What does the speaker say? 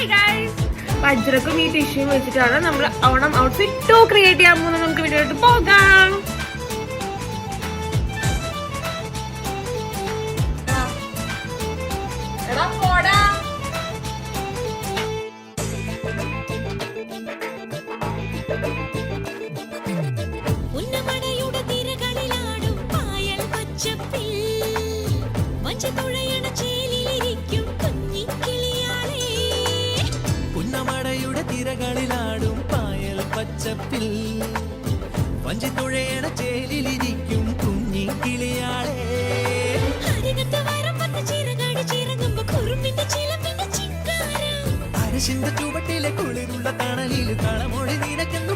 Hi guys, വജ്രക്കും ഈ ടിഷ്യൂം വെച്ചിട്ടാണ് നമ്മൾ ഓണം ഔട്ട്ഫിറ്റ് 2 ക്രിയേറ്റ് ചെയ്യാൻ പോകുന്നത്. നമുക്ക് വീഡിയോയിലോട്ട് പോകാം. തിരകളിലാടും പായൽ പച്ചപ്പിൽ വഞ്ചിത്തുഴയണ ചേലിലിരിക്കും കുഞ്ഞി കിളിയാളെ. അരശിന്റെ ചുവട്ടിലെ കുളിരുള്ള തണലിൽ കളമൊഴി നിനക്കെന്നു